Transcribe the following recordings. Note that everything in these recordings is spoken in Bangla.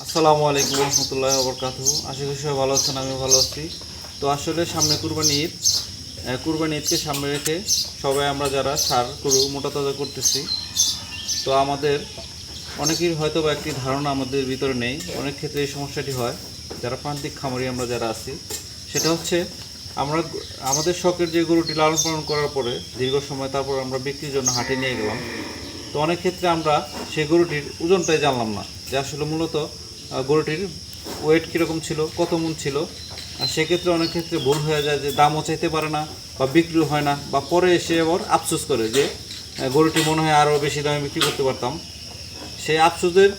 আসসালামু আলাইকুম রহমতুল্লাহি ওয়া বারাকাতুহু। আশা করি সবাই ভালো আছেন, আমি ভালো আছি। তো আসলে সামনে কুরবানি ঈদ, কুরবানি ঈদকে সামনে রেখে সবাই আমরা যারা ষাঁড় গরু মোটা তাজা করতেছি, তো আমাদের অনেকের হয়তো বা একটি ধারণা আমাদের ভিতরে নেই। অনেক ক্ষেত্রে এই সমস্যাটি হয় যারা প্রান্তিক খামারি আমরা যারা আছি, সেটা হচ্ছে আমরা আমাদের শখের যে গরুটি লালন পালন করার পরে দীর্ঘ সময় তারপর আমরা বিক্রির জন্য হাটে নিয়ে গেলাম। তো অনেক ক্ষেত্রে আমরা সেই গরুটির ওজনটাই জানলাম না, যে আসলে মূলত গরুটির ওয়েট কীরকম ছিল, কত মণ ছিল। আর সেক্ষেত্রে অনেক ক্ষেত্রে ভুল হয়ে যায়, যে দামও চাইতে পারে না বা বিক্রি হয় না, বা পরে এসে আবার আফসোস করে যে গরুটি মনে হয় আরও বেশি দামে বিক্রি করতে পারতাম। সেই আফসোসের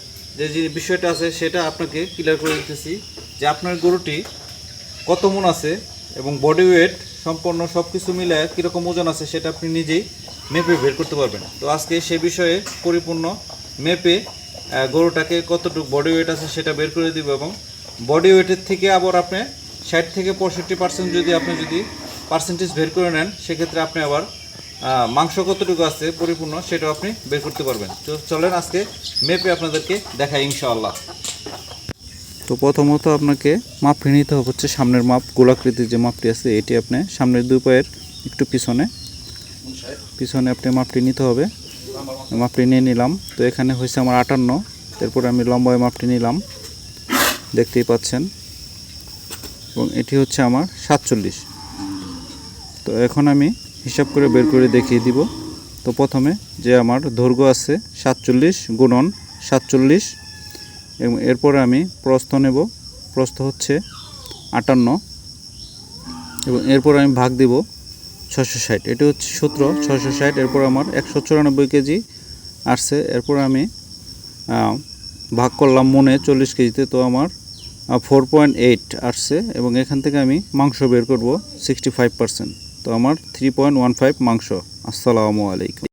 যে বিষয়টা আছে সেটা আপনাকে ক্লিয়ার করে দিতেছি, যে আপনার গরুটি কত মণ আছে এবং বডি ওয়েট সম্পূর্ণ সব কিছু মিলে কীরকম ওজন আছে সেটা আপনি নিজেই মেপে বের করতে পারবেন। তো আজকে সে বিষয়ে পরিপূর্ণ মেপে গরুটাকে কতটুকু বডি ওয়েট আছে সেটা বের করে দিব, এবং বডি ওয়েটের থেকে আবার আপনি 60 থেকে 65% যদি আপনি পার্সেন্টেজ বের করে নেন, সেক্ষেত্রে আপনি আবার মাংস কতটুকু আছে পরিপূর্ণ সেটাও আপনি বের করতে পারবেন। তো চলেন আজকে মেপে আপনাদেরকে দেখাই ইনশাআল্লাহ। তো প্রথমত আপনাকে মাপটি নিতে হবে হচ্ছে সামনের মাপ, গোলাকৃতির যে মাপটি আছে এটি আপনি সামনের দুই পায়ের একটু পিছনে আপনি মাপটি নিতে হবে। মাপটি নিয়ে নিলাম। তো এখানে হয়েছে আমার 58, তারপরে আমি লম্বায় মাপটি নিলাম, দেখতেই পাচ্ছেন, এবং এটি হচ্ছে আমার 47। তো এখন আমি হিসাব করে বের করে দেখিয়ে দিব। তো প্রথমে যে আমার দৈর্ঘ্য আছে 47 গুণন 47, এবং এরপরে আমি প্রস্থ নেব, প্রস্থ হচ্ছে 58, এবং এরপর আমি ভাগ দিব 660। এটি হচ্ছে সূত্র 660। এরপর আমার 194 কেজি আসছে। এরপর আমি ভাগ করলাম মনে 40 কেজিতে, তো আমার 4.8 আসছে, এবং এখান থেকে আমি মাংস বের করব 65%। তো আমার 3.15 মাংস। আসসালামু আলাইকুম।